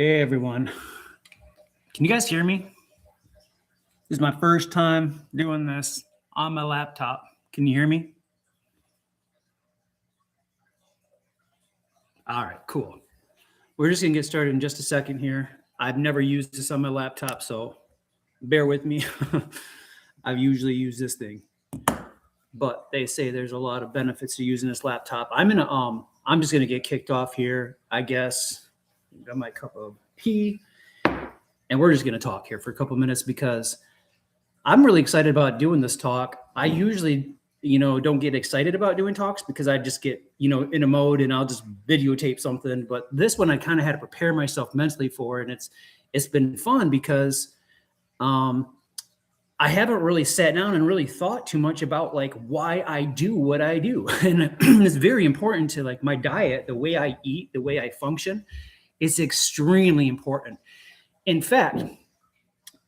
Hey everyone. Can you guys hear me? This is my first time doing this on my laptop. Can you hear me? All right, cool. We're just going to get started in just a second here. I've never used this on my laptop, so bear with me. I've usually used this thing. But they say there's a lot of benefits to using this laptop. I'm just going to get kicked off here, I guess. Got my cup of tea. And we're just going to talk here for a couple minutes because I'm really excited about doing this talk. I usually, don't get excited about doing talks because I just get, in a mode and I'll just videotape something. But this one, I kind of had to prepare myself mentally for, and it's been fun because I haven't really sat down and really thought too much about like why I do what I do, and it's very important to like my diet, the way I eat, the way I function. It's extremely important. In fact,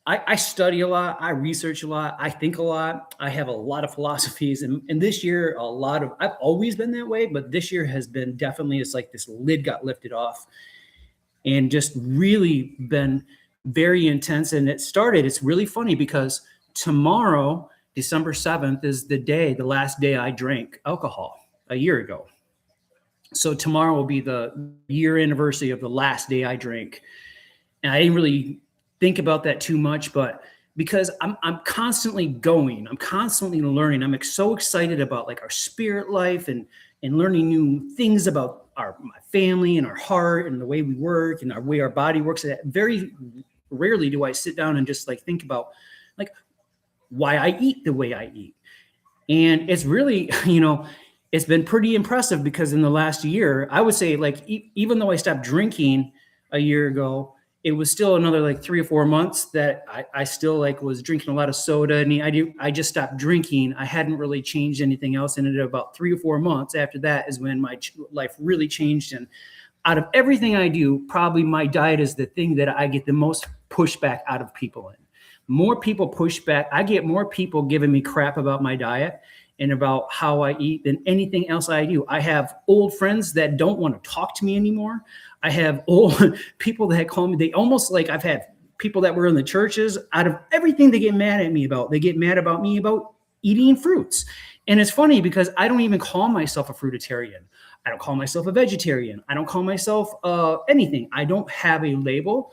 I study a lot, I research a lot, I think a lot, I have a lot of philosophies. And this year, I've always been that way, but this year has been definitely, it's like this lid got lifted off and just really been very intense. And it's really funny because tomorrow, December 7th, is the last day I drank alcohol a year ago. So tomorrow will be the year anniversary of the last day I drank. And I didn't really think about that too much, but because I'm constantly going, I'm constantly learning. I'm so excited about like our spirit life and learning new things about my family and our heart and the way we work and the way our body works. Very rarely do I sit down and just like think about like why I eat the way I eat. And it's really, it's been pretty impressive because in the last year, I would say like even though I stopped drinking a year ago, it was still another like 3 or 4 months that I still like was drinking a lot of soda, and I just stopped drinking. I hadn't really changed anything else. And in about 3 or 4 months after that is when my life really changed. And out of everything I do, probably my diet is the thing that I get the most pushback out of people in. More people push back. I get more people giving me crap about my diet and about how I eat than anything else I do. I have old friends that don't want to talk to me anymore. I have old people that call me, they almost like I've had people that were in the churches, out of everything they get mad at me about, they get mad about me about eating fruits. And it's funny because I don't even call myself a fruitarian. I don't call myself a vegetarian. I don't call myself anything. I don't have a label.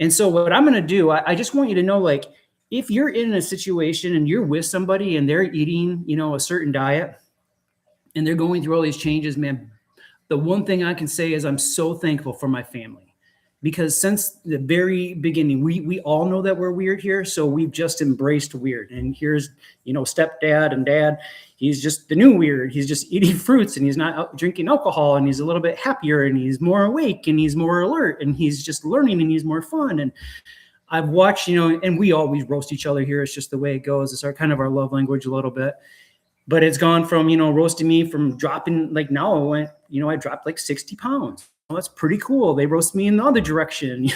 And so what I'm going to do, I just want you to know, like, if you're in a situation and you're with somebody and they're eating, a certain diet and they're going through all these changes, man, the one thing I can say is I'm so thankful for my family, because since the very beginning, we all know that we're weird here. So we've just embraced weird. And here's, stepdad and dad, he's just the new weird. He's just eating fruits and he's not out drinking alcohol, and he's a little bit happier and he's more awake and he's more alert and he's just learning and he's more fun. And I've watched, and we always roast each other here. It's just the way it goes. It's our love language a little bit. But it's gone from, roasting me from dropping, like now I dropped like 60 pounds. Well, that's pretty cool. They roast me in the other direction,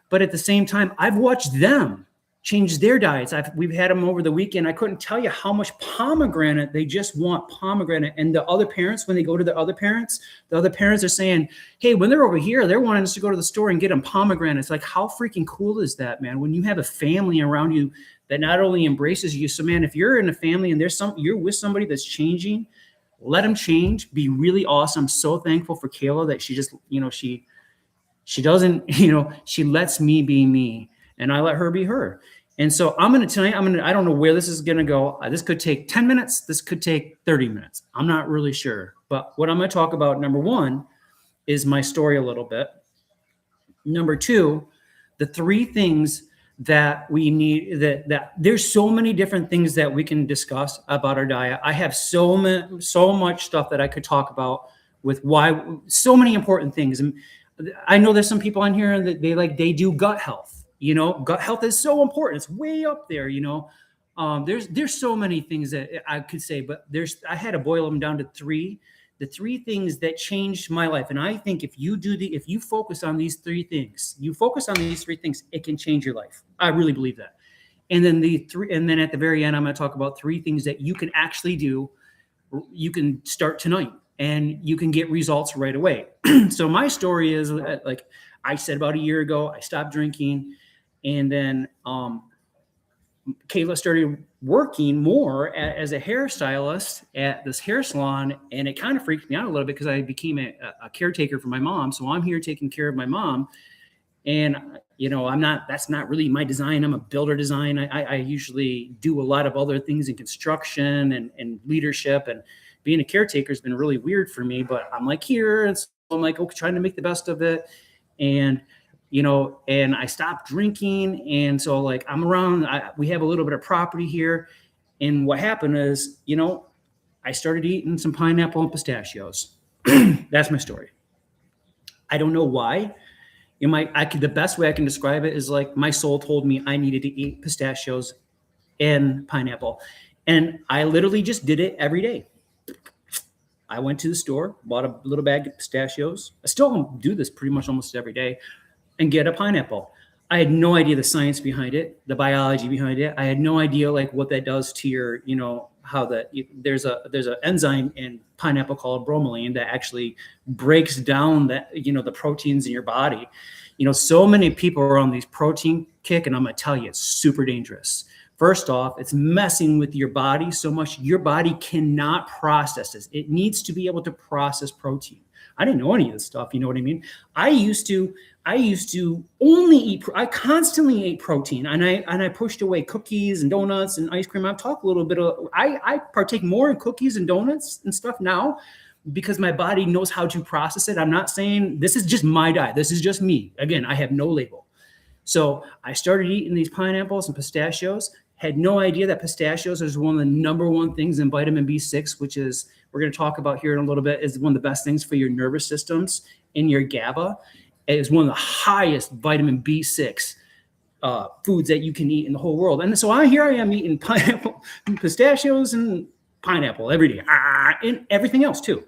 but at the same time, I've watched them change their diets. We've had them over the weekend. I couldn't tell you how much pomegranate, they just want pomegranate. And the other parents, when they go to the other parents are saying, hey, when they're over here, they're wanting us to go to the store and get them pomegranates. Like, how freaking cool is that, man? When you have a family around you that not only embraces you. So man, if you're in a family and you're with somebody that's changing, let them change. Be really awesome. I'm so thankful for Kayla that she just, she doesn't, she lets me be me and I let her be her. And so I don't know where this is going to go. This could take 10 minutes. This could take 30 minutes. I'm not really sure. But what I'm going to talk about, number one, is my story a little bit. Number two, the 3 things that we need, that there's so many different things that we can discuss about our diet. I have so much stuff that I could talk about with why, so many important things. And I know there's some people on here that they do gut health. Gut health is so important. It's way up there. There's so many things that I could say, but I had to boil them down to 3. The 3 things that changed my life. And I think if you focus on these 3 things, it can change your life. I really believe that. And then at the very end, I'm going to talk about 3 things that you can actually do. You can start tonight and you can get results right away. So my story is like, I said about a year ago, I stopped drinking. And then Kayla started working more as a hairstylist at this hair salon. And it kind of freaked me out a little bit because I became a caretaker for my mom. So I'm here taking care of my mom. And, that's not really my design. I'm a builder design. I usually do a lot of other things in construction and leadership, and being a caretaker has been really weird for me, but I'm like here. And so I'm like, okay, trying to make the best of it. And, and I stopped drinking. And so like I'm around, we have a little bit of property here. And what happened is, I started eating some pineapple and pistachios. That's my story. I don't know why. The best way I can describe it is like my soul told me I needed to eat pistachios and pineapple. And I literally just did it every day. I went to the store, bought a little bag of pistachios. I still do this pretty much almost every day, and get a pineapple. I had no idea the science behind it, the biology behind it. I had no idea like what that does to your, how there's an enzyme in pineapple called bromelain that actually breaks down the proteins in your body. So many people are on these protein kick, and I'm going to tell you, it's super dangerous. First off, it's messing with your body so much. Your body cannot process this. It needs to be able to process protein. I didn't know any of this stuff. You know what I mean? I used to only eat, I constantly ate protein, and I pushed away cookies and donuts and ice cream. I've talked a little bit I partake more in cookies and donuts and stuff now because my body knows how to process it. I'm not saying this is just my diet. This is just me. Again, I have no label. So I started eating these pineapples and pistachios. Had no idea that pistachios is one of the number one things in vitamin B6, which is, we're going to talk about here in a little bit, is one of the best things for your nervous systems and your GABA. It is one of the highest vitamin B6 foods that you can eat in the whole world. And so here I am eating pineapple, pistachios and pineapple every day, and everything else too.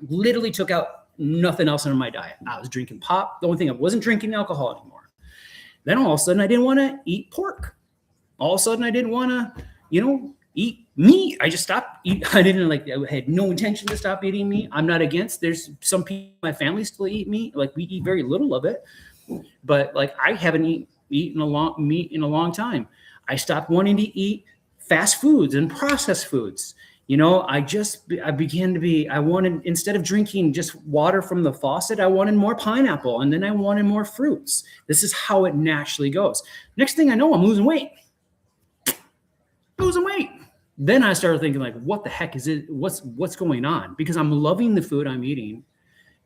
Literally took out nothing else in my diet. I was drinking pop. The only thing, I wasn't drinking alcohol anymore. Then all of a sudden I didn't want to eat pork. All of a sudden I didn't want to, eat meat. I just stopped eating. I had no intention to stop eating meat. I'm not against, there's some people in my family still eat meat. Like we eat very little of it, but like I haven't eaten meat in a long time. I stopped wanting to eat fast foods and processed foods. I wanted, instead of drinking just water from the faucet, I wanted more pineapple, and then I wanted more fruits. This is how it naturally goes. Next thing I know, I'm losing weight. Then I started thinking like, what the heck is it? What's going on? Because I'm loving the food I'm eating,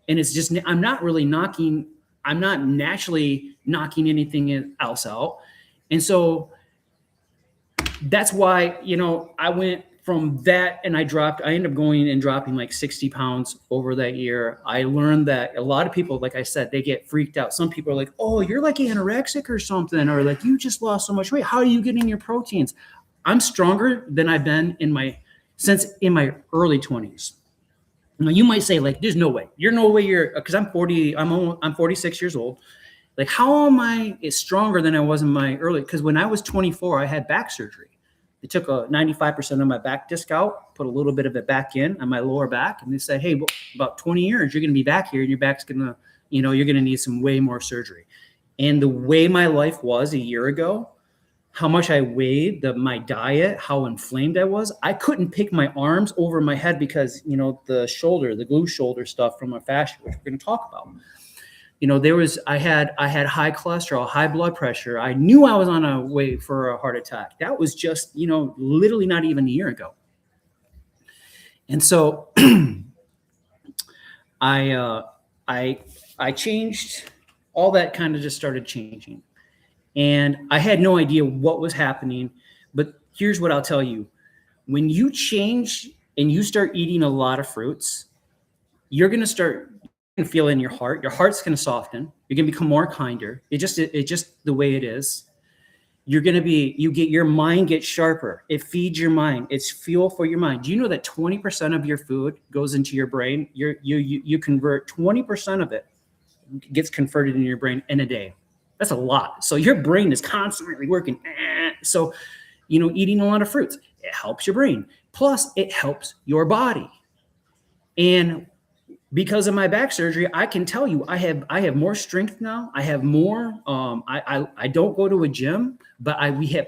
and it's just, I'm not naturally knocking anything else out. And so that's why, I went from that, and I ended up going and dropping like 60 pounds over that year. I learned that a lot of people, like I said, they get freaked out. Some people are like, oh, you're like anorexic or something, or like you just lost so much weight. How are you getting your proteins? I'm stronger than I've been since in my early 20s. Now you might say like, there's no way, because I'm 46 years old. Like, how am I stronger than I was in my early? Because when I was 24, I had back surgery. They took 95% of my back disc out, put a little bit of it back in on my lower back. And they said, hey, well, about 20 years, you're going to be back here, and your back's going to, you're going to need some way more surgery. And the way my life was a year ago, how much I weighed, my diet, how inflamed I was, I couldn't pick my arms over my head because, the glue shoulder stuff from my fascia, which we're going to talk about. I had high cholesterol, high blood pressure. I knew I was on a way for a heart attack. That was just, literally not even a year ago. And so I changed, all that kind of just started changing. And I had no idea what was happening, but here's what I'll tell you. When you change and you start eating a lot of fruits, you're going to start feel in your heart's going to soften. You're going to become more kinder. It's just the way it is. Your mind gets sharper. It feeds your mind. It's fuel for your mind. Do you know that 20% of your food goes into your brain? You convert 20% of it, gets converted in your brain in a day. That's a lot. So your brain is constantly working. So, eating a lot of fruits, it helps your brain. Plus it helps your body. And because of my back surgery, I can tell you I have more strength now. I have more. I don't go to a gym, but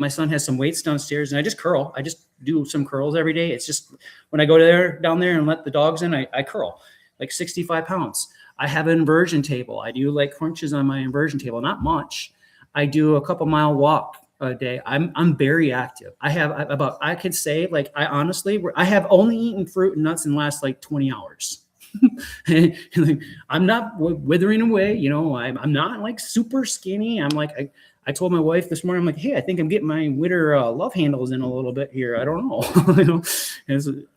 my son has some weights downstairs, and I just curl. I just do some curls every day. It's just when I go down there and let the dogs in, I curl like 65 pounds. I have an inversion table. I do like crunches on my inversion table, not much. I do a couple mile walk a day. I'm very active. I could say like I honestly I have only eaten fruit and nuts in the last like 20 hours. I'm not withering away, I'm not like super skinny. I'm like I told my wife this morning, I'm like, hey, I think I'm getting my winter love handles in a little bit here. I don't know.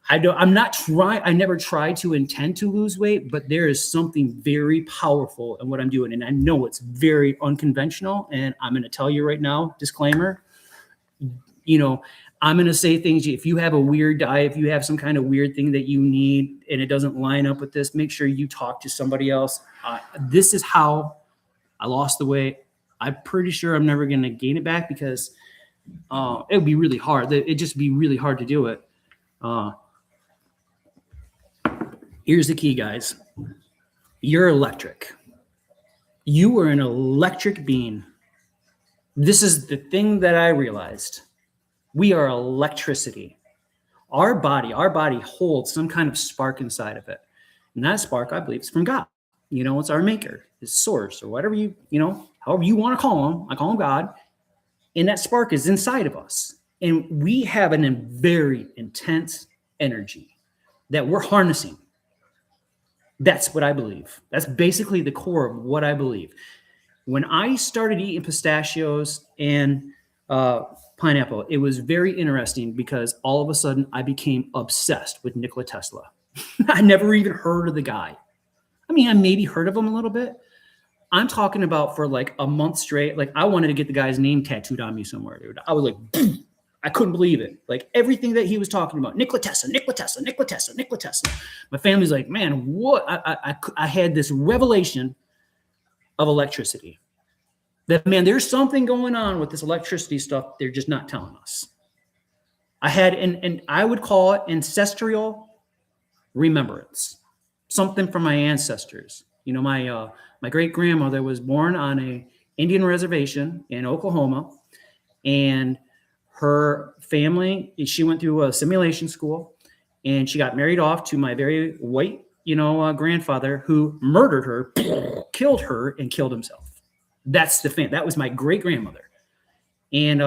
I'm not trying. I never tried to intend to lose weight, but there is something very powerful in what I'm doing. And I know it's very unconventional. And I'm going to tell you right now, disclaimer, I'm going to say things. If you have a weird diet, if you have some kind of weird thing that you need and it doesn't line up with this, make sure you talk to somebody else. This is how I lost the weight. I'm pretty sure I'm never going to gain it back because it would be really hard. It'd just be really hard to do it. Here's the key, guys. You're electric. You are an electric being. This is the thing that I realized. We are electricity. Our body holds some kind of spark inside of it. And that spark, I believe, is from God. It's our maker, his source, or whatever however you want to call him. I call him God. And that spark is inside of us. And we have a very intense energy that we're harnessing. That's what I believe. That's basically the core of what I believe. When I started eating pistachios and pineapple, it was very interesting because all of a sudden I became obsessed with Nikola Tesla. I never even heard of the guy. I mean, I maybe heard of him a little bit. I'm talking about for like a month straight. Like I wanted to get the guy's name tattooed on me somewhere, dude. I was like, I couldn't believe it. Like everything that he was talking about, Nikola Tesla, Nikola Tesla, Nikola Tesla, Nikola Tesla. My family's like, man, what? I had this revelation of electricity. That, man, there's something going on with this electricity stuff. They're just not telling us. I had, and I would call it ancestral remembrance, something from my ancestors. My great grandmother was born on a Indian reservation in Oklahoma, and her family, she went through a simulation school, and she got married off to my very white, grandfather who murdered her, killed her, and killed himself. That's the thing. That was my great grandmother. And,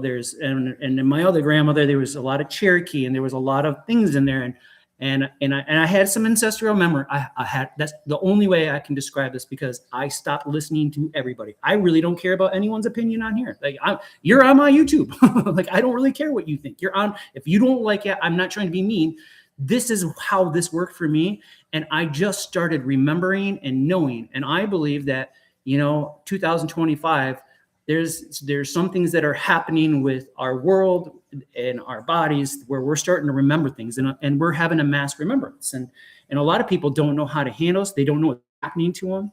there's, and my other grandmother, there was a lot of Cherokee and there was a lot of things in there. And I had some ancestral memory. I had, that's the only way I can describe this because I stopped listening to everybody. I really don't care about anyone's opinion on here. Like you're on my YouTube. Like, I don't really care what you think. You're on, if you don't like it, I'm not trying to be mean. This is how this worked for me. And I just started remembering and knowing. And I believe that, 2025, there's some things that are happening with our world and our bodies where we're starting to remember things and we're having a mass remembrance. And a lot of people don't know how to handle us. They don't know what's happening to them.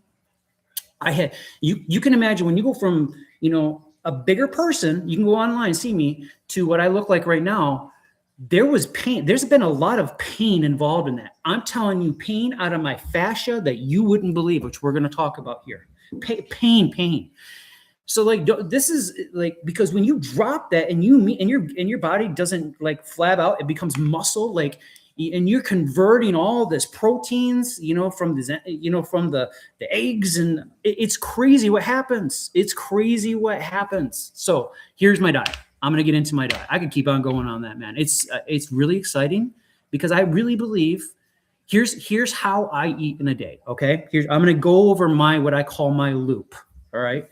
You can imagine when you go from, a bigger person, you can go online, see me, to what I look like right now. There was pain. There's been a lot of pain involved in that. I'm telling you, pain out of my fascia that you wouldn't believe, which we're going to talk about here. Pain. So like, this is like, because when you drop that and your body doesn't like flab out, it becomes muscle, like, and you're converting all this proteins, from the eggs, and it's crazy what happens. It's crazy what happens. So here's my diet. I'm going to get into my diet. I could keep on going on that, man. It's really exciting because I really believe here's how I eat in a day. Okay. I'm going to go over what I call my loop. All right.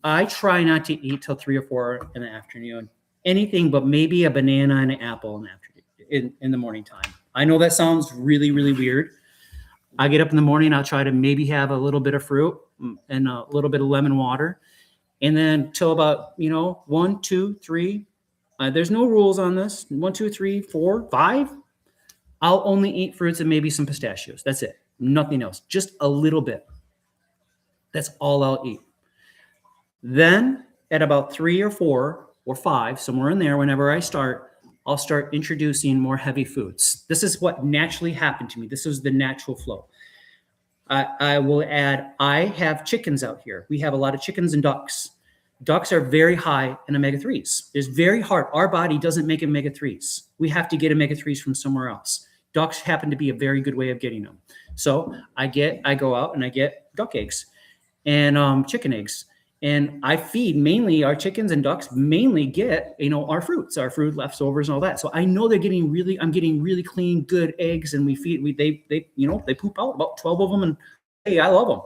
I try not to eat till 3 or 4 in the afternoon, anything but maybe a banana and an apple in the afternoon, in the morning time. I know that sounds really, really weird. I get up in the morning, I'll try to maybe have a little bit of fruit and a little bit of lemon water. And then till about, 1, 2, 3, there's no rules on this. 1, 2, 3, 4, 5. I'll only eat fruits and maybe some pistachios. That's it. Nothing else. Just a little bit. That's all I'll eat. Then at about 3 or 4 or 5, somewhere in there, whenever I'll start introducing more heavy foods. This is what naturally happened to me. This was the natural flow. I will add, I have chickens out here. We have a lot of chickens and ducks. Ducks are very high in omega-3s. It's very hard. Our body doesn't make omega-3s. We have to get omega-3s from somewhere else. Ducks happen to be a very good way of getting them. So I go out and I get duck eggs and chicken eggs. And I feed mainly our chickens and ducks mainly get, our fruit leftovers and all that. So I know I'm getting really clean, good eggs, and they poop out about 12 of them. And hey, I love them.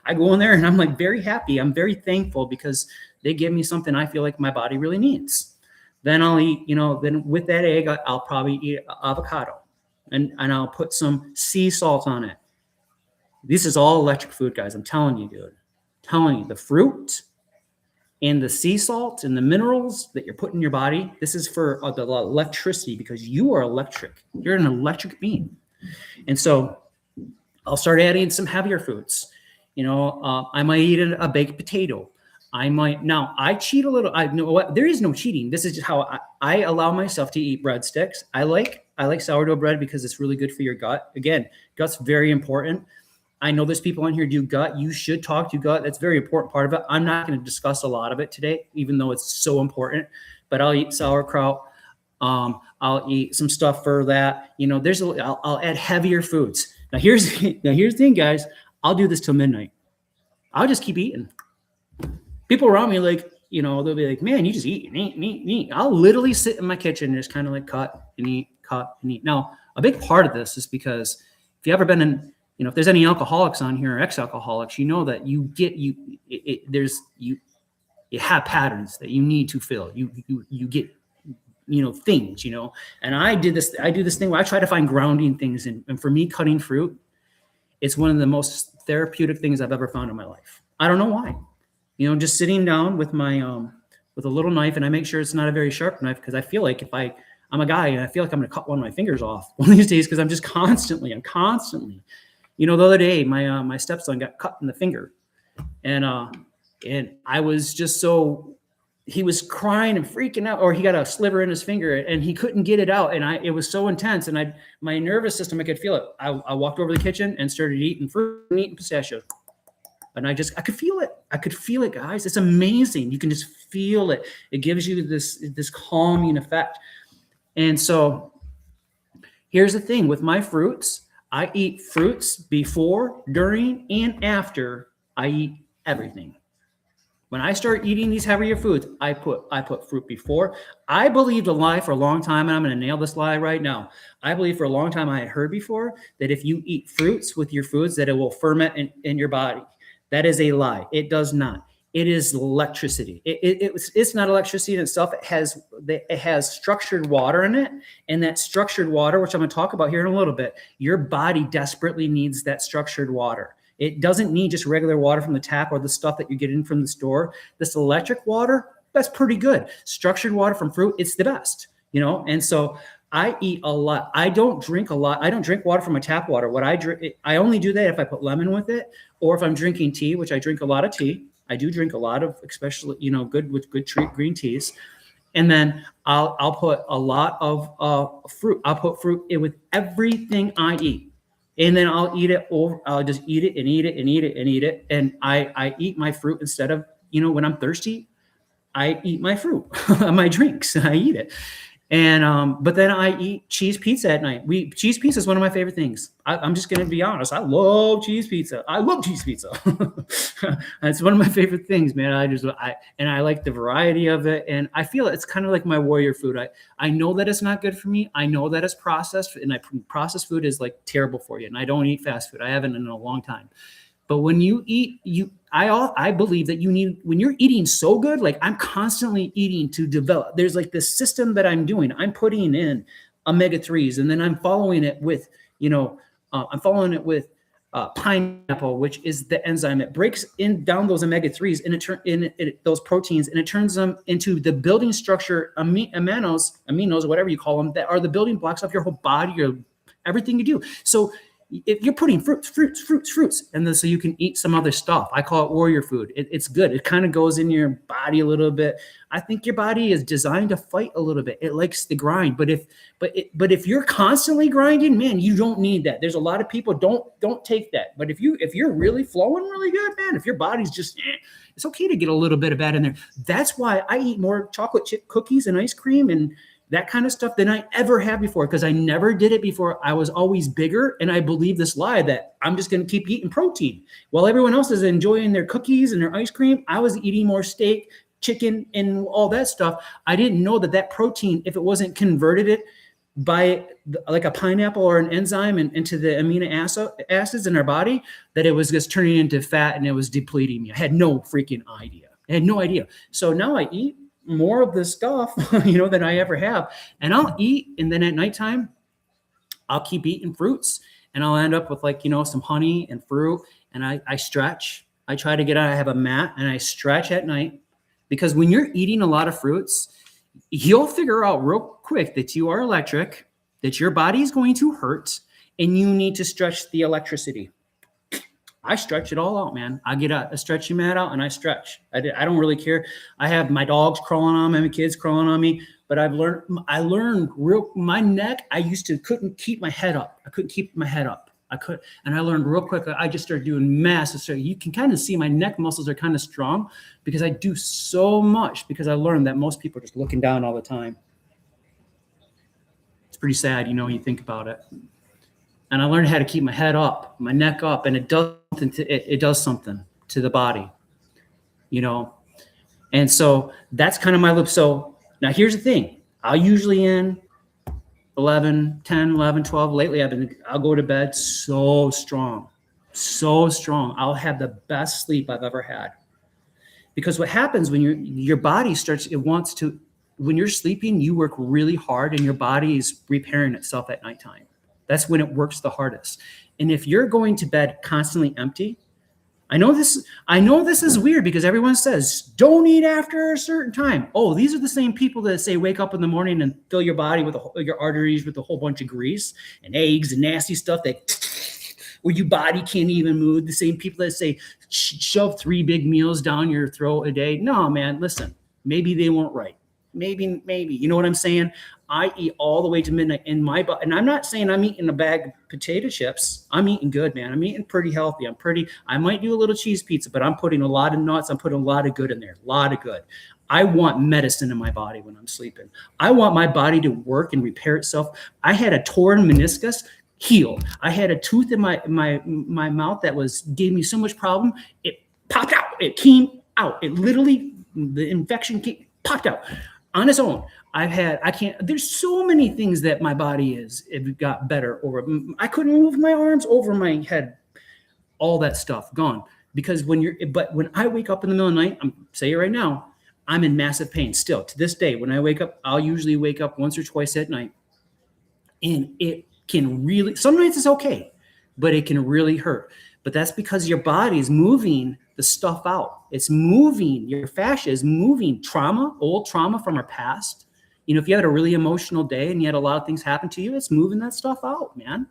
I go in there and I'm like very happy. I'm very thankful because they give me something I feel like my body really needs. Then I'll eat, then with that egg, I'll probably eat avocado and I'll put some sea salt on it. This is all electric food, guys. I'm telling you, dude. Telling you, the fruit and the sea salt and the minerals that you're putting in your body, this is for the electricity because you are electric. You're an electric being. And so I'll start adding some heavier foods. I might eat a baked potato. I cheat a little. I know what, there is no cheating. This is just how I allow myself to eat breadsticks. I like sourdough bread because it's really good for your gut. Again, gut's very important. I know there's people on here do gut. You should talk to gut. That's a very important part of it. I'm not going to discuss a lot of it today, even though it's so important. But I'll eat sauerkraut. I'll eat some stuff for that. I'll add heavier foods. Now here's the thing, guys. I'll do this till midnight. I'll just keep eating. People around me they'll be like, "Man, you just eat and eat and eat and eat." I'll literally sit in my kitchen and just kind of like cut and eat. Now, a big part of this is because if you've ever been in, if there's any alcoholics on here or ex-alcoholics, that you have patterns that you need to fill. You get, things, and I do this thing where I try to find grounding things. And for me, cutting fruit, it's one of the most therapeutic things I've ever found in my life. I don't know why, just sitting down with my, with a little knife, and I make sure it's not a very sharp knife because I feel like I'm a guy and I feel like I'm going to cut one of my fingers off one of these days because I'm constantly. The other day, my stepson got cut in the finger, and I was just he was crying and freaking out, or he got a sliver in his finger and he couldn't get it out, and it was so intense, and my nervous system, I could feel it. I walked over to the kitchen and started eating fruit and eating pistachios, and I could feel it. I could feel it, guys. It's amazing. You can just feel it. It gives you this calming effect. And so here's the thing with my fruits. I eat fruits before, during, and after I eat everything. When I start eating these heavier foods, I put fruit before. I believed a lie for a long time, and I'm going to nail this lie right now. I believe for a long time I had heard before that if you eat fruits with your foods, that it will ferment in your body. That is a lie. It does not. It is electricity. It's not electricity in itself. It has structured water in it, and that structured water, which I'm going to talk about here in a little bit, your body desperately needs that structured water. It doesn't need just regular water from the tap or the stuff that you're getting from the store. This electric water, that's pretty good. Structured water from fruit, it's the best, And so I eat a lot. I don't drink a lot. I don't drink water from my tap water. What I drink, I only do that if I put lemon with it, or if I'm drinking tea, which I drink a lot of tea. I do drink a lot of, especially, good green teas. And then I'll put a lot of fruit. I'll put fruit in with everything I eat. And then I'll eat it over. I'll just eat it and eat it and eat it and eat it. And I eat my fruit instead of, when I'm thirsty, I eat my fruit, my drinks, and I eat it. And but then I eat cheese pizza at night. Cheese pizza is one of my favorite things. I'm just gonna be honest. I love cheese pizza. It's one of my favorite things, man. I like the variety of it, and I feel it's kind of like my warrior food. I know that it's not good for me. I know that it's processed, and processed food is like terrible for you. And I don't eat fast food. I haven't in a long time. But when you eat, I believe that when you're eating so good, like I'm constantly eating to develop. There's like this system that I'm doing. I'm putting in omega-3s, and then I'm following it with, pineapple, which is the enzyme. It breaks down those omega-3s and those proteins, and it turns them into the building structure aminos, whatever you call them, that are the building blocks of your whole body, or everything you do. So you're putting fruits, and then so you can eat some other stuff. I call it warrior food. It's good. It kind of goes in your body a little bit. I think your body is designed to fight a little bit. It likes the grind, but if you're constantly grinding, man, you don't need that. There's a lot of people don't take that. But if you're really flowing really good, man, if your body's just it's okay to get a little bit of that in there. That's why I eat more chocolate chip cookies and ice cream and that kind of stuff than I ever have before, because I never did it before. I was always bigger, and I believe this lie that I'm just going to keep eating protein. While everyone else is enjoying their cookies and their ice cream, I was eating more steak, chicken, and all that stuff. I didn't know that protein, if it wasn't converted it by like a pineapple or an enzyme into the amino acids in our body, that it was just turning into fat and it was depleting me. I had no freaking idea. I had no idea. So now I eat more of this stuff, than I ever have. And I'll eat. And then at nighttime, I'll keep eating fruits, and I'll end up with some honey and fruit. And I stretch. I try to get out. I have a mat and I stretch at night, because when you're eating a lot of fruits, you'll figure out real quick that you are electric, that your body is going to hurt, and you need to stretch the electricity. I stretch it all out, man. I get a stretching mat out and I stretch. I don't really care. I have my dogs crawling on me, my kids crawling on me, but I learned my neck. I couldn't keep my head up. I couldn't keep my head up. And I learned real quick. I just started doing massive. So you can kind of see my neck muscles are kind of strong because I do so much, because I learned that most people are just looking down all the time. It's pretty sad, when you think about it. And I learned how to keep my head up, my neck up, and it does something to the body, And so that's kind of my loop. So now here's the thing. I'll usually in 10, 11, 12. Lately, I'll go to bed so strong. I'll have the best sleep I've ever had. Because what happens when your body when you're sleeping, you work really hard and your body is repairing itself at nighttime. That's when it works the hardest. And if you're going to bed constantly empty, I know this is weird, because everyone says don't eat after a certain time. Oh, these are the same people that say wake up in the morning and fill your body with your arteries with a whole bunch of grease and eggs and nasty stuff where your body can't even move. The same people that say shove 3 big meals down your throat a day. No, man, listen, maybe they weren't right. Maybe, you know what I'm saying? I eat all the way to midnight in my body. And I'm not saying I'm eating a bag of potato chips. I'm eating good, man. I'm eating pretty healthy. I might do a little cheese pizza, but I'm putting a lot of nuts. I'm putting a lot of good in there, a lot of good. I want medicine in my body when I'm sleeping. I want my body to work and repair itself. I had a torn meniscus, healed. I had a tooth in my mouth that gave me so much problem. It popped out. It came out. It literally, the infection popped out on its own. There's so many things that my body it got better over. I couldn't move my arms over my head, all that stuff gone. Because when I wake up in the middle of the night, I'm saying right now, I'm in massive pain still to this day. When I wake up, I'll usually wake up once or twice at night, and it can really, some nights it's okay, but it can really hurt. But that's because your body is moving the stuff out. It's moving, your fascia is moving old trauma from our past. If you had a really emotional day and you had a lot of things happen to you, it's moving that stuff out, man.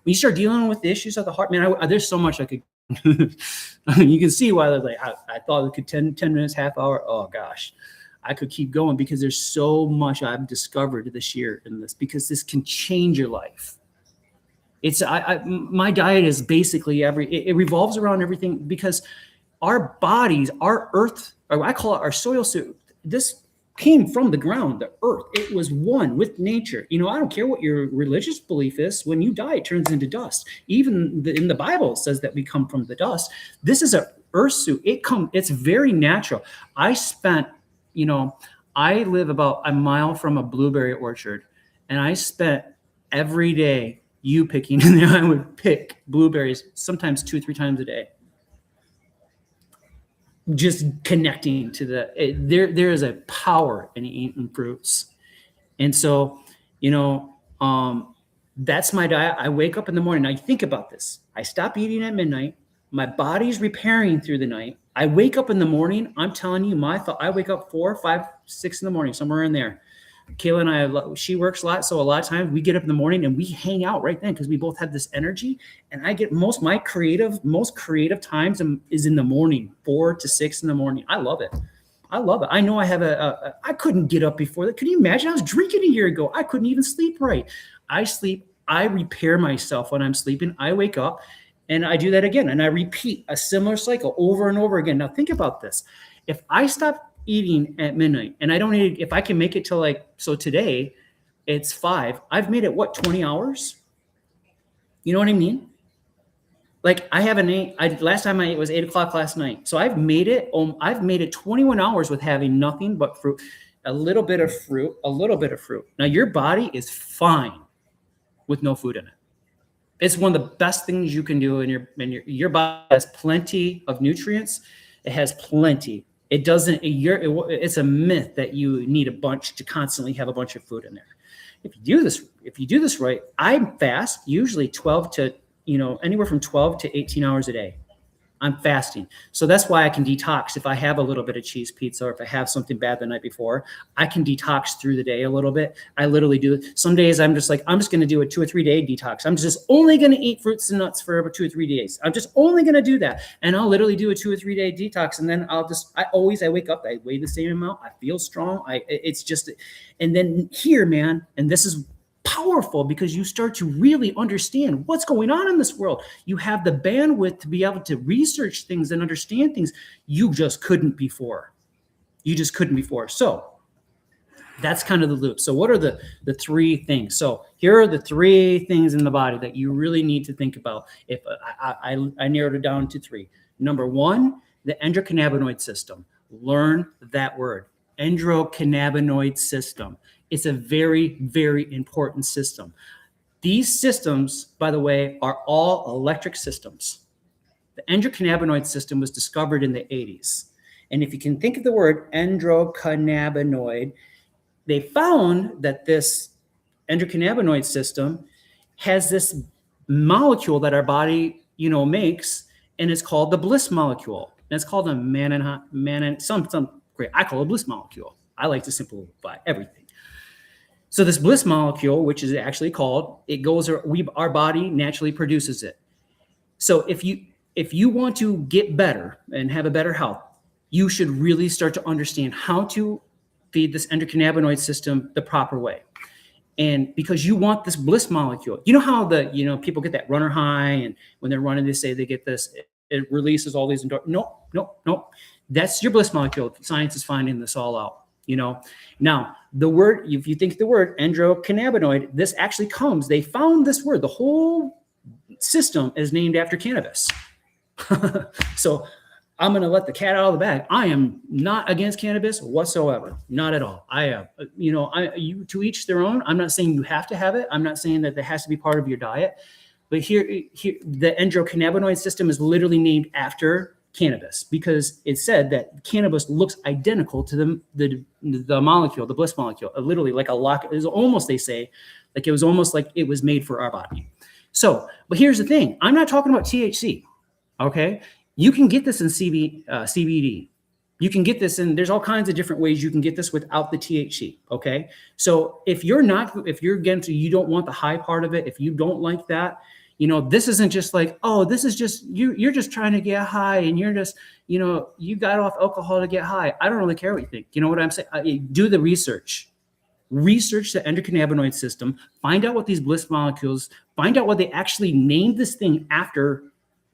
When you start dealing with the issues of the heart, man, there's so much I could, you can see why I thought it could 10 minutes, half hour. Oh gosh, I could keep going, because there's so much I've discovered this year in this, because this can change your life. My diet is basically it revolves around everything, because our bodies, our earth, or I call it our soil suit, this came from the ground, the earth. It was one with nature. I don't care what your religious belief is. When you die, it turns into dust. Even in the Bible, it says that we come from the dust. This is an earth suit. It's very natural. I live about a mile from a blueberry orchard, and I spent every day picking, and I would pick blueberries sometimes 2-3 times a day. Just connecting to there is a power in eating fruits. And so, that's my diet. I wake up in the morning. Now you think about this. I stop eating at midnight. My body's repairing through the night. I wake up in the morning. I'm telling you, I wake up 4, 5, 6 in the morning, somewhere in there. Kayla and I, she works a lot. So a lot of times we get up in the morning and we hang out right then because we both have this energy. And I get most creative times is in the morning, 4 to 6 in the morning. I love it. I know I have I couldn't get up before that. Can you imagine? I was drinking a year ago. I couldn't even sleep right. I repair myself when I'm sleeping. I wake up and I do that again. And I repeat a similar cycle over and over again. Now think about this. If I stop eating at midnight and I don't eat, if I can make it till so today it's 5, I've made it 20 hours? You know what I mean? Like I haven't ate, last time I ate was 8 o'clock last night. So I've made it 21 hours with having nothing but fruit, a little bit of fruit. Now your body is fine with no food in it. It's one of the best things you can do, and your body has plenty of nutrients. It has plenty. It doesn't, it's a myth that you need a bunch to constantly have a bunch of food in there. If you do this right, I fast usually 12 to, anywhere from 12 to 18 hours a day. I'm fasting. So that's why I can detox. If I have a little bit of cheese pizza or if I have something bad the night before, I can detox through the day a little bit. I literally do it. Some days I'm just going to do a 2 or 3 day detox. I'm just only going to eat fruits and nuts for about 2 or 3 days. I'm just only going to do that. And I'll literally do a 2 or 3 day detox. And then I wake up, I weigh the same amount. I feel strong. And then here, man, and this is powerful because you start to really understand what's going on in this world. You have the bandwidth to be able to research things and understand things you just couldn't before. So that's kind of the loop. So what are the 3 things? So here are the 3 things in the body that you really need to think about. If I narrowed it down to 3. Number 1, the endocannabinoid system. Learn that word, endocannabinoid system. It's a very, very important system. These systems, by the way, are all electric systems. The endocannabinoid system was discovered in the 80s. And if you can think of the word endocannabinoid, they found that this endocannabinoid system has this molecule that our body, makes, and it's called the bliss molecule. And it's called a I call it a bliss molecule. I like to simplify everything. So this bliss molecule, which is actually called, our body naturally produces it. So if you want to get better and have a better health, you should really start to understand how to feed this endocannabinoid system the proper way. And because you want this bliss molecule, you know how people get that runner high, and when they're running, they say they get this, it releases all these no. That's your bliss molecule. Science is finding this all out. Now the word, if you think the word endocannabinoid, this actually comes, they found this word, the whole system is named after cannabis. So I'm going to let the cat out of the bag. I am not against cannabis whatsoever. Not at all. To each their own. I'm not saying you have to have it. I'm not saying that it has to be part of your diet, but here the endocannabinoid system is literally named after cannabis because it said that cannabis looks identical to the molecule, the bliss molecule, literally like a lock. It was almost, they say, like it was almost like it was made for our body. So, but here's the thing. I'm not talking about THC. Okay. You can get this in CBD. You can get this in, there's all kinds of different ways you can get this without the THC. Okay. So if you're you don't want the high part of it, if you don't like that, this isn't just like, oh, this is just, you're just trying to get high and you're just, you got off alcohol to get high. I don't really care what you think. You know what I'm saying? Do the research the endocannabinoid system, find out what these bliss molecules, find out what they actually named this thing after,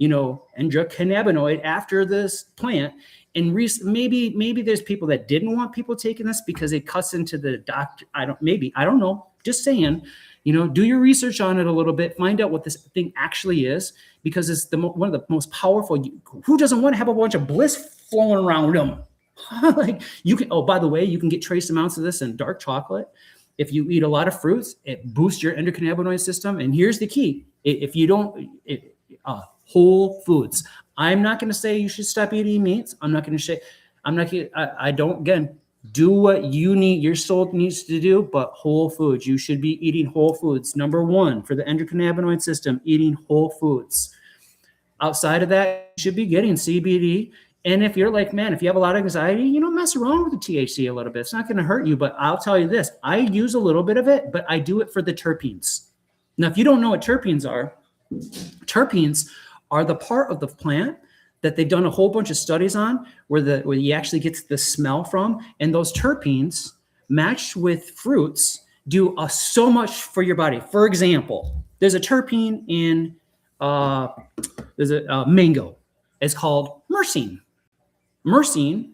endocannabinoid, after this plant. And maybe there's people that didn't want people taking this because it cuts into the doctor. I don't know. Just saying, do your research on it a little bit, find out what this thing actually is, because it's one of the most powerful. Who doesn't want to have a bunch of bliss flowing around them? Like you can, by the way, you can get trace amounts of this in dark chocolate. If you eat a lot of fruits, it boosts your endocannabinoid system. And here's the key. If you don't, whole foods. I'm not going to say you should stop eating meats. Again, do what your soul needs to do, but whole foods. You should be eating whole foods. Number 1 for the endocannabinoid system, eating whole foods. Outside of that, you should be getting CBD And if you're like, man, if you have a lot of anxiety, mess around with the THC a little bit. It's not going to hurt you. But I'll tell you this, I use a little bit of it, but I do it for the terpenes. Now, if you don't know what terpenes are the part of the plant that they've done a whole bunch of studies on where you actually get the smell from. And those terpenes matched with fruits do so much for your body. For example, there's a terpene in there's a mango. It's called myrcene. Myrcene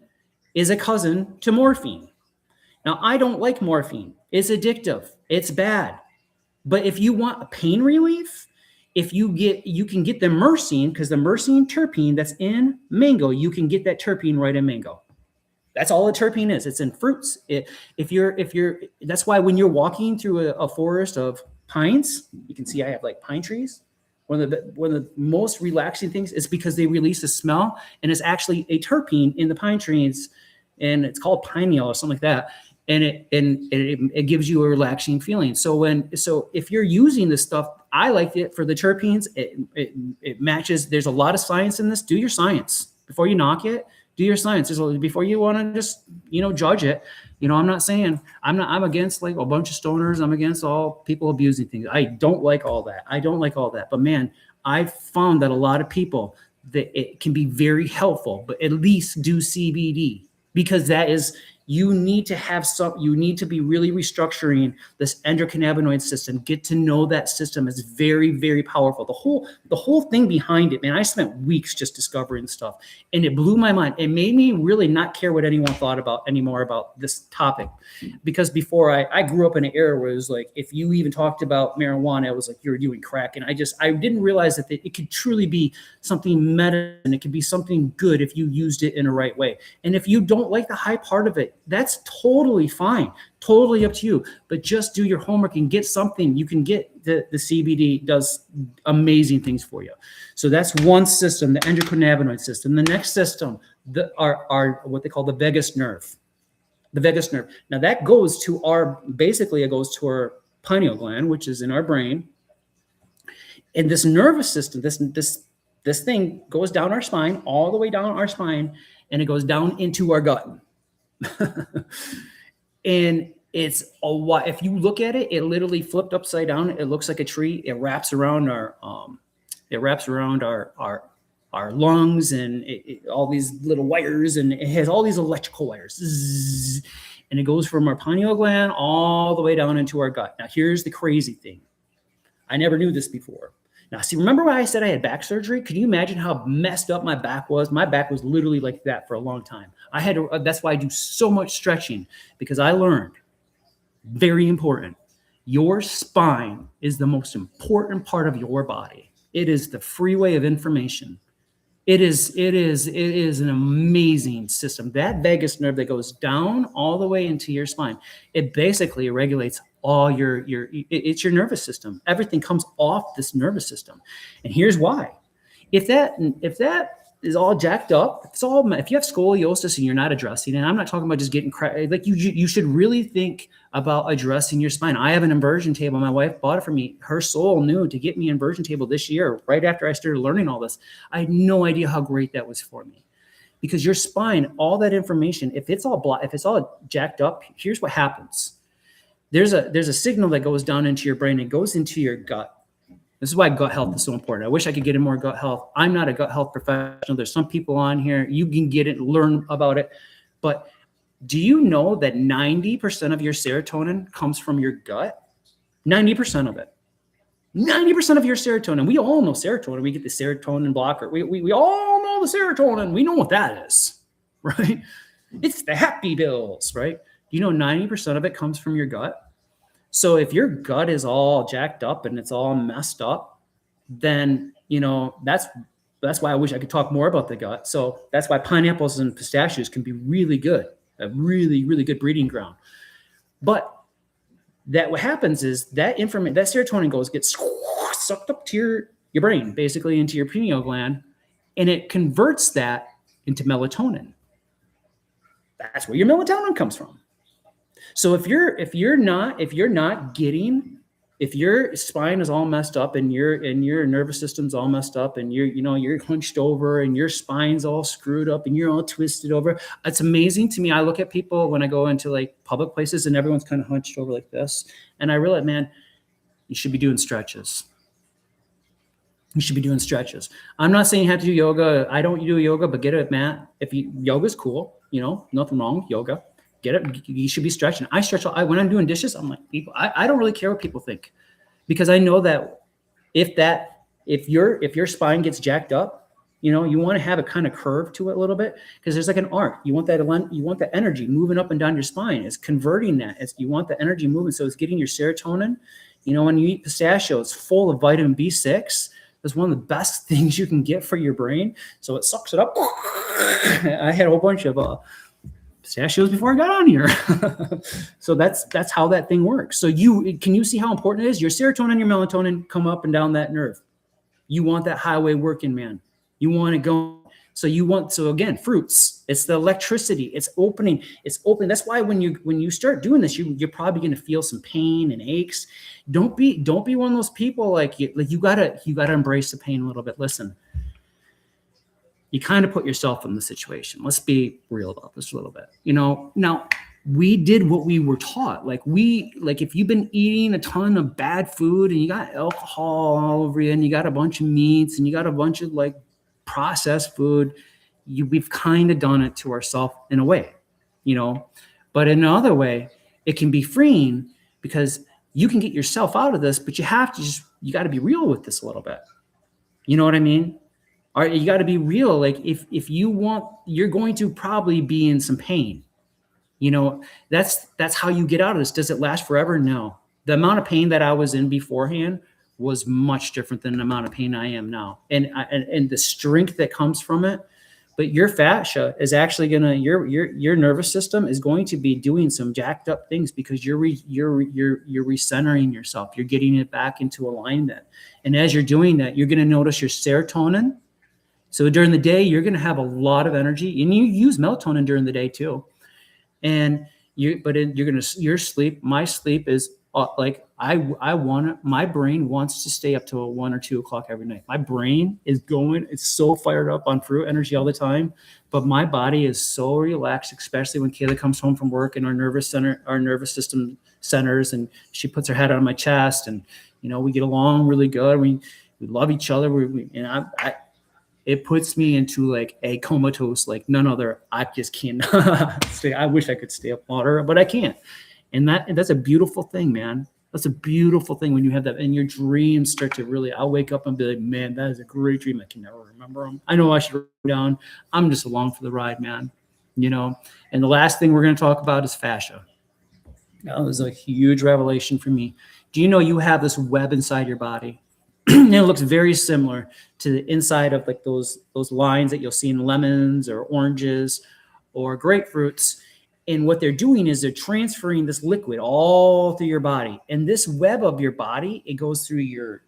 is a cousin to morphine. Now, I don't like morphine. It's addictive. It's bad. But if you want pain relief, you can get the myrcene, because the myrcene terpene that's in mango, you can get that terpene right in mango. That's all a terpene is. It's in fruits. That's why when you're walking through a forest of pines, you can see I have like pine trees. One of the most relaxing things is because they release a smell, and it's actually a terpene in the pine trees, and it's called pineal or something like that. And it gives you a relaxing feeling. So if you're using this stuff, I like it for the terpenes. It matches. There's a lot of science in this. Do your science before you knock it. Do your science before you want to just judge it. I'm not saying I'm against like a bunch of stoners. I'm against all people abusing things. I don't like all that. But man, I've found that a lot of people, that it can be very helpful. But at least do CBD, because that is. You need to be really restructuring this endocannabinoid system. Get to know that system is very, very powerful. The whole thing behind it, man, I spent weeks just discovering stuff, and it blew my mind. It made me really not care what anyone thought anymore about this topic, because before I grew up in an era where it was like, if you even talked about marijuana, it was like you're doing crack. And I didn't realize that it could truly be something medicine. It could be something good if you used it in a right way. And if you don't like the high part of it, that's totally fine, totally up to you. But just do your homework and get something. You can get the CBD does amazing things for you. So that's one system, the endocannabinoid system. The next system are what they call the vagus nerve. The vagus nerve. Now that goes to our pineal gland, which is in our brain. And this nervous system, this thing goes down our spine, all the way down our spine, and it goes down into our gut. And it's if you look at it, it literally flipped upside down. It looks like a tree. It wraps around our lungs, and all these little wires, and it has all these electrical wires. Zzz, and it goes from our pineal gland all the way down into our gut. Now, here's the crazy thing. I never knew this before. Now, see, remember when I said I had back surgery? Can you imagine how messed up my back was? My back was literally like that for a long time. That's why I do so much stretching, because I learned, very important, your spine is the most important part of your body. It is the freeway of information. It is an amazing system. That vagus nerve that goes down all the way into your spine, it basically regulates all it's your nervous system. Everything comes off this nervous system. And here's why. If that is all jacked up, if you have scoliosis and you're not addressing it, and I'm not talking about just getting like you should really think about addressing your spine. I have an inversion table. My wife bought it for me. Her soul knew to get me an inversion table this year, right after I started learning all this. I had no idea how great that was for me, because your spine, all that information, if it's all jacked up, here's what happens. There's a signal that goes down into your brain. It goes into your gut. This is why gut health is so important. I wish I could get in more gut health. I'm not a gut health professional. There's some people on here. You can get it, learn about it. But do you know that 90% of your serotonin comes from your gut? 90% of it. 90% of your serotonin. We all know serotonin. We get the serotonin blocker. We all know the serotonin. We know what that is, right? It's the happy pills, right? You know 90% of it comes from your gut. So if your gut is all jacked up and it's all messed up, then that's why I wish I could talk more about the gut. So that's why pineapples and pistachios can be really good, a really, really good breeding ground. But what happens is that serotonin gets sucked up to your brain, basically into your pineal gland, and it converts that into melatonin. That's where your melatonin comes from. So if you're not getting if your spine is all messed up and your nervous system's all messed up and you're hunched over and your spine's all screwed up and you're all twisted over, it's amazing to me. I look at people when I go into like public places and everyone's kind of hunched over like this, and I realize, man, you should be doing stretches. You should be doing stretches. I'm not saying you have to do yoga. I don't do yoga, but get a mat. Yoga's cool, nothing wrong with yoga. Get it. You should be stretching. I stretch. When I'm doing dishes, I'm like, I don't really care what people think, because I know that if your spine gets jacked up, you want to have a kind of curve to it a little bit, because there's like an arc. You want that energy moving up and down your spine. It's converting that. You want the energy moving, so it's getting your serotonin. When you eat pistachio, it's full of vitamin B6. That's one of the best things you can get for your brain. So it sucks it up. I had a whole bunch of pistachios before I got on here. So that's how that thing works. So can you see how important it is? Your serotonin and your melatonin come up and down that nerve. You want that highway working, man. You want to go. So again, fruits, it's the electricity, it's opening. That's why when you start doing this, you're probably going to feel some pain and aches. Don't be one of those people like you gotta embrace the pain a little bit. Listen, you kind of put yourself in the situation. Let's be real about this a little bit. Now we did what we were taught. Like if you've been eating a ton of bad food and you got alcohol all over you and you got a bunch of meats and you got a bunch of like processed food, we've kind of done it to ourselves in a way, but in another way, it can be freeing, because you can get yourself out of this, but you got to be real with this a little bit. You know what I mean? All right, you got to be real. Like if you want, you're going to probably be in some pain. That's how you get out of this. Does it last forever? No. The amount of pain that I was in beforehand was much different than the amount of pain I am now, and the strength that comes from it. But your fascia is actually your nervous system is going to be doing some jacked up things, because you're recentering yourself. You're getting it back into alignment, and as you're doing that, you're going to notice your serotonin. So during the day, you're going to have a lot of energy, and you use melatonin during the day too. And your sleep. My sleep is my brain wants to stay up till 1 or 2 o'clock every night. My brain is going, it's so fired up on fruit energy all the time, but my body is so relaxed, especially when Kayla comes home from work and our nervous system centers, and she puts her head on my chest, and we get along really good. We love each other. It puts me into like a comatose like none other. I just cannot stay. I wish I could stay up longer, but I can't. And that's a beautiful thing, man. That's a beautiful thing when you have that, and your dreams start to really, I'll wake up and be like, man, that is a great dream. I can never remember them. I know I should write them down. I'm just along for the ride, man. And the last thing we're going to talk about is fascia. That was a huge revelation for me. Do you know you have this web inside your body? And it looks very similar to the inside of like those lines that you'll see in lemons or oranges or grapefruits. And what they're doing is they're transferring this liquid all through your body. And this web of your body, it goes through your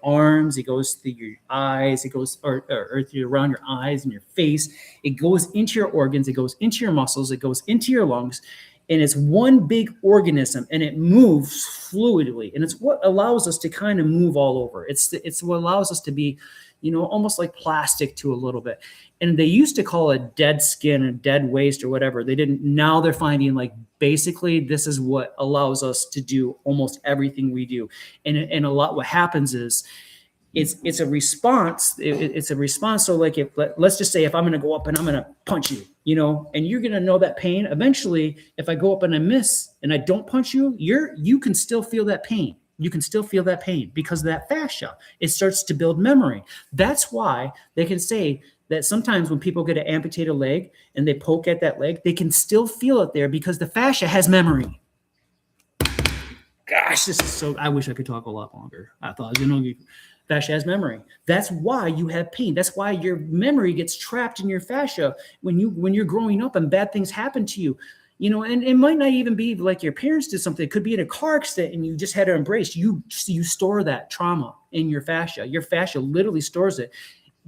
arms, it goes through your eyes, it goes or through around your eyes and your face. It goes into your organs, it goes into your muscles, it goes into your lungs. And it's one big organism, and it moves fluidly. And it's what allows us to kind of move all over. It's what allows us to be, almost like plastic to a little bit. And they used to call it dead skin or dead waste or whatever. They didn't. Now they're finding like basically this is what allows us to do almost everything we do. And a lot what happens is it's a response. It's a response. So like let's just say if I'm going to go up and I'm going to punch you, and you're going to know that pain. Eventually, if I go up and I miss and I don't punch you, you can still feel that pain. You can still feel that pain because of that fascia. It starts to build memory. That's why they can say that sometimes when people get an amputated leg and they poke at that leg, they can still feel it there because the fascia has memory. Gosh, this is so, I wish I could talk a lot longer. I thought, fascia has memory. That's why you have pain. That's why your memory gets trapped in your fascia when you're growing up and bad things happen to you. And it might not even be like your parents did something. It could be in a car accident and you just had to embrace. You store that trauma in your fascia. Your fascia literally stores it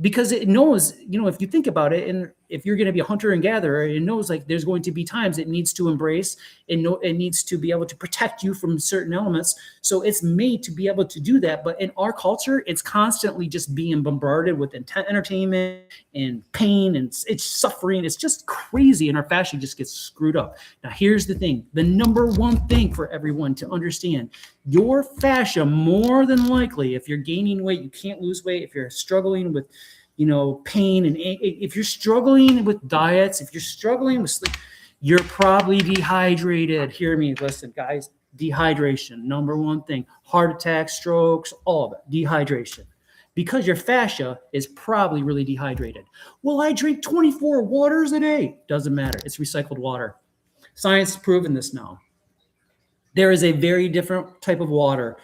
because it knows, if you think about it, and if you're going to be a hunter and gatherer, it knows like there's going to be times it needs to embrace and know it needs to be able to protect you from certain elements. So it's made to be able to do that. But in our culture, it's constantly just being bombarded with entertainment and pain, and it's suffering. It's just crazy, and our fascia just gets screwed up. Now, here's the thing: the number one thing for everyone to understand: your fascia, more than likely, if you're gaining weight, you can't lose weight. If you're struggling with pain, and if you're struggling with diets, if you're struggling with sleep, you're probably dehydrated. Hear me, listen, guys. Dehydration, number one thing. Heart attacks, strokes, all of it. Dehydration. Because your fascia is probably really dehydrated. Well, I drink 24 waters a day. Doesn't matter. It's recycled water. Science has proven this now. There is a very different type of water.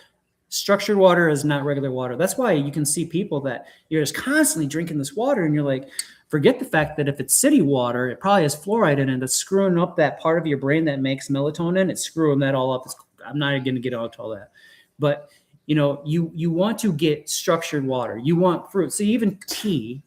Structured water is not regular water. That's why you can see people that you're just constantly drinking this water, and you're like, forget the fact that if it's city water, it probably has fluoride in it. That's screwing up that part of your brain that makes melatonin. It's screwing that all up. I'm not going to get into all that. But, you want to get structured water. You want fruit. So even tea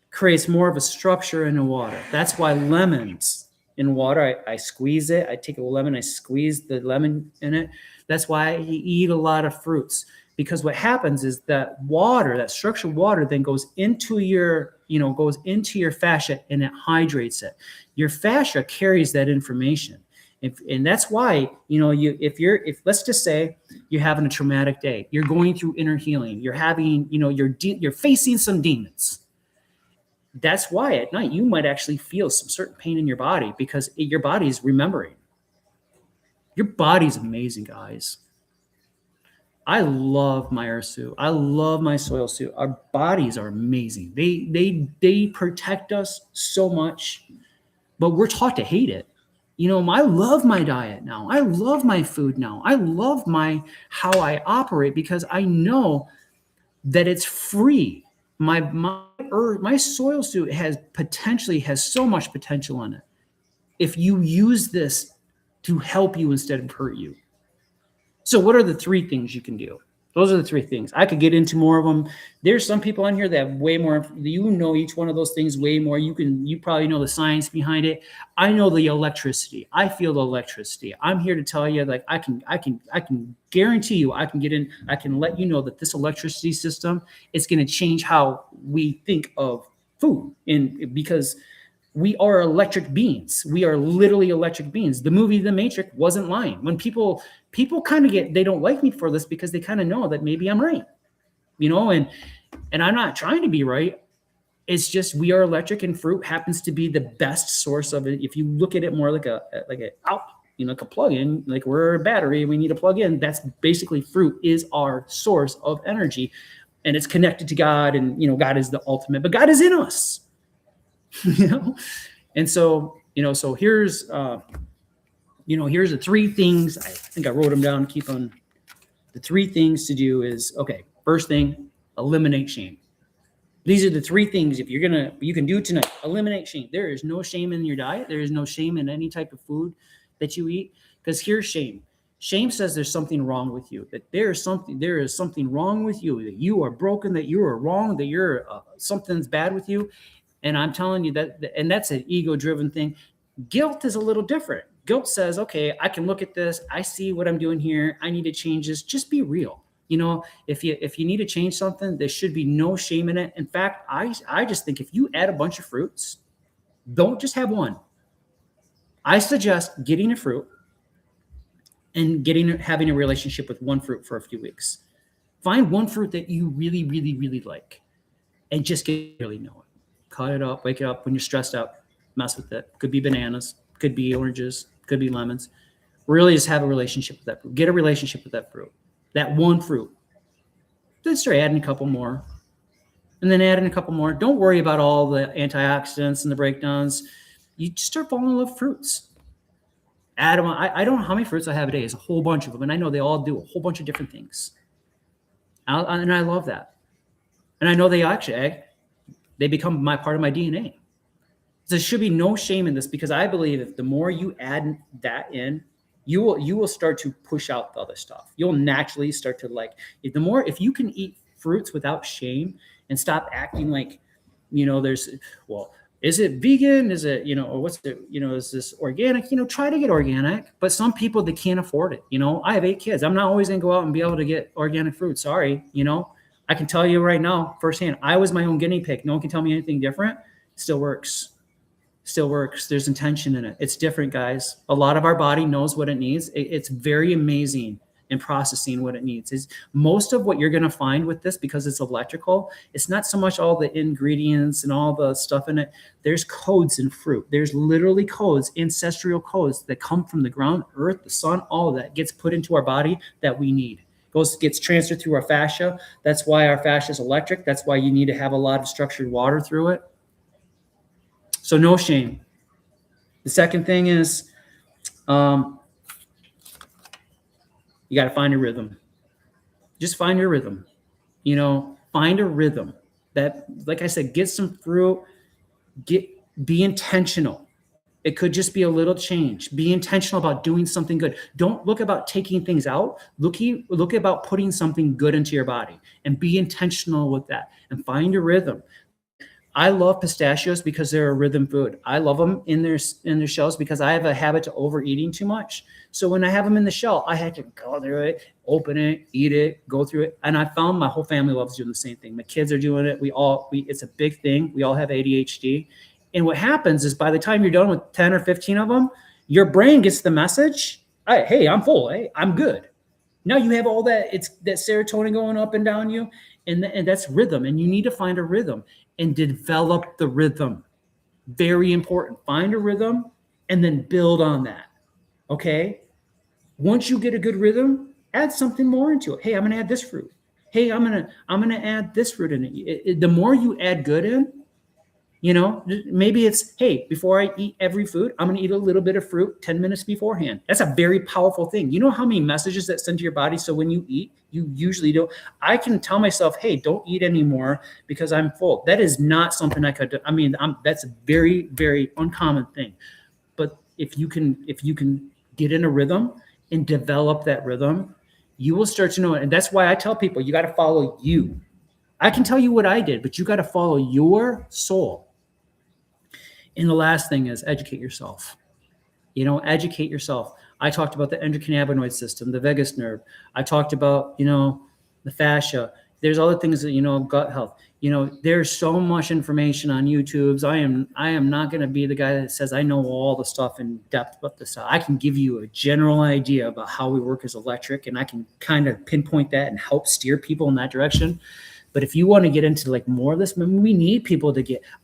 creates more of a structure in the water. That's why lemons in water, I squeeze it. I take a lemon, I squeeze the lemon in it. That's why you eat a lot of fruits, because what happens is that water, that structured water, then goes into your fascia, and it hydrates it. Your fascia carries that information. And that's why, if let's just say you're having a traumatic day, you're going through inner healing, you're having, you're facing some demons. That's why at night you might actually feel some certain pain in your body, because your body is remembering. Your body's amazing, guys. I love my earth suit. I love my soil suit. Our bodies are amazing. They protect us so much, but we're taught to hate it. I love my diet now. I love my food now. I love how I operate, because I know that it's free. My soil suit has so much potential in it. If you use this to help you instead of hurt you. So what are the three things you can do? Those are the three things. I could get into more of them. There's some people on here that have way more, each one of those things way more. You probably know the science behind it. I know the electricity. I feel the electricity. I'm here to tell you, like, I can guarantee you, I can let you know that this electricity system is going to change how we think of food. And because we are electric beings. We are literally electric beings. The movie The Matrix wasn't lying. When people kind of they don't like me for this, because they kind of know that maybe I'm right, and I'm not trying to be right. It's just we are electric, and fruit happens to be the best source of it. If you look at it more like a out, like a plug-in, like we're a battery, we need to plug in. That's basically fruit is our source of energy, and it's connected to God, and God is the ultimate, but God is in us. And so here's here's the three things. I think I wrote them down. Keep on. The three things to do is, okay, first thing, eliminate shame. These are the three things you can do tonight. Eliminate shame. There is no shame in your diet. There is no shame in any type of food that you eat, because here's shame. Shame says there's something wrong with you, that there is something wrong with you, that you are broken, that you are wrong, that you're something's bad with you. And I'm telling you and that's an ego-driven thing. Guilt is a little different. Guilt says, okay, I can look at this. I see what I'm doing here. I need to change this. Just be real. If you need to change something, there should be no shame in it. In fact, I just think if you add a bunch of fruits, don't just have one. I suggest getting a fruit and having a relationship with one fruit for a few weeks. Find one fruit that you really, really, really like, and just get to really know it. Cut it up, wake it up when you're stressed out, mess with it. Could be bananas, could be oranges, could be lemons. Really just have a relationship with that fruit. Get a relationship with that fruit, that one fruit. Then start adding a couple more, and then add in a couple more. Don't worry about all the antioxidants and the breakdowns. You just start falling in love with fruits. Add them. I don't know how many fruits I have a day. It's a whole bunch of them, and I know they all do a whole bunch of different things. And I love that. And I know they become part of my DNA. There should be no shame in this, because I believe if the more you add that in, you will start to push out the other stuff. You'll naturally start to if you can eat fruits without shame and stop acting like there's, well, is it vegan? Is it, or what's the, is this organic? Try to get organic, but some people, they can't afford it. I have 8 kids. I'm not always going to go out and be able to get organic fruit. Sorry. I can tell you right now, firsthand, I was my own guinea pig. No one can tell me anything different. Still works. There's intention in it. It's different, guys. A lot of our body knows what it needs. It's very amazing in processing what it needs. Is most of what you're going to find with this, because it's electrical, it's not so much all the ingredients and all the stuff in it. There's codes in fruit. There's literally codes, ancestral codes that come from the ground, earth, the sun, all of that gets put into our body that we need. Gets transferred through our fascia. That's why our fascia is electric. That's why you need to have a lot of structured water through it. So no shame. The second thing is, you got to find a rhythm. Just find your rhythm. Find a rhythm that, like I said, get some fruit. Be intentional. It could just be a little change. Be intentional about doing something good. Don't look about taking things out. Look about putting something good into your body, and be intentional with that, and find a rhythm. I love pistachios because they're a rhythm food. I love them in their shells because I have a habit of overeating too much. So when I have them in the shell, I had to go through it, open it, eat it, go through it. And I found my whole family loves doing the same thing. My kids are doing it. It's a big thing. We all have ADHD. And what happens is, by the time you're done with 10 or 15 of them, your brain gets the message, hey, I'm full. Hey, I'm good. Now you have all that, it's that serotonin going up and down you. And that's rhythm. And you need to find a rhythm and develop the rhythm. Very important. Find a rhythm and then build on that. Okay. Once you get a good rhythm, add something more into it. Hey, I'm going to add this fruit. Hey, I'm going to add this fruit in it. The more you add good in, maybe it's, hey, before I eat every food, I'm going to eat a little bit of fruit 10 minutes beforehand. That's a very powerful thing. You know how many messages that send to your body? So when you eat, you usually don't. I can tell myself, hey, don't eat anymore because I'm full. That is not something I could do. I mean, that's a very, very uncommon thing. But if you can get in a rhythm and develop that rhythm, you will start to know it. And that's why I tell people, you got to follow you. I can tell you what I did, but you got to follow your soul. And the last thing is educate yourself. Educate yourself. I talked about the endocannabinoid system, the vagus nerve. I talked about, the fascia. There's other things that, gut health. There's so much information on YouTube's. I am not going to be the guy that says I know all the stuff in depth about this. I can give you a general idea about how we work as electric, and I can kind of pinpoint that and help steer people in that direction. But if you want to get into more of this, we need people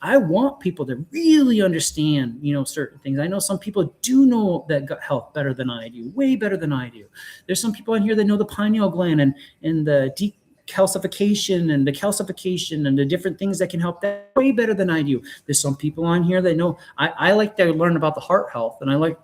I want people to really understand, certain things. I know some people do know that gut health better than I do, way better than I do. There's some people in here that know the pineal gland and the decalcification and the calcification and the different things that can help that way better than I do. There's some people on here that know, I like to learn about the heart health, and I like,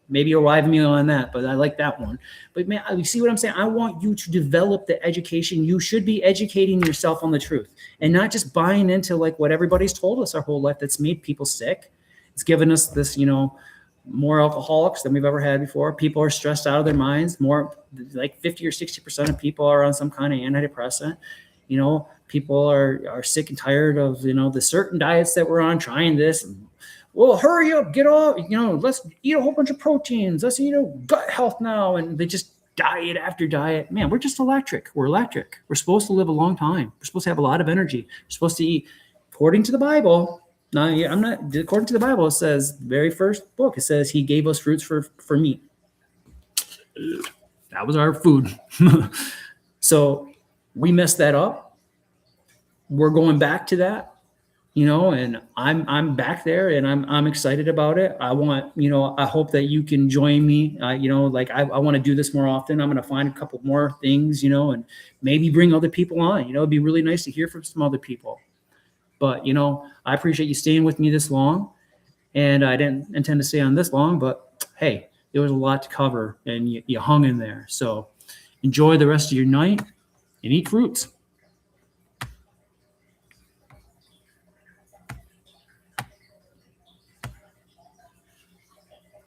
maybe arrive me on that, but I like that one. But man, you see what I'm saying? I want you to develop the education. You should be educating yourself on the truth and not just buying into what everybody's told us our whole life. That's made people sick. It's given us this, more alcoholics than we've ever had before. People are stressed out of their minds. More 50 or 60% of people are on some kind of antidepressant. People are sick and tired of, the certain diets that we're on, trying this. Well, hurry up, get off, let's eat a whole bunch of proteins. Let's eat gut health now. And they just diet after diet. Man, we're just electric. We're electric. We're supposed to live a long time. We're supposed to have a lot of energy. We're supposed to eat, according to the Bible. Now, according to the Bible, it says, very first book, it says he gave us fruits for meat. That was our food. So we messed that up. We're going back to that. And I'm back there, and I'm excited about it. I want, I hope that you can join me. I want to do this more often. I'm going to find a couple more things, and maybe bring other people on. It'd be really nice to hear from some other people. But, I appreciate you staying with me this long, and I didn't intend to stay on this long, but hey, there was a lot to cover, and you hung in there. So enjoy the rest of your night and eat fruits.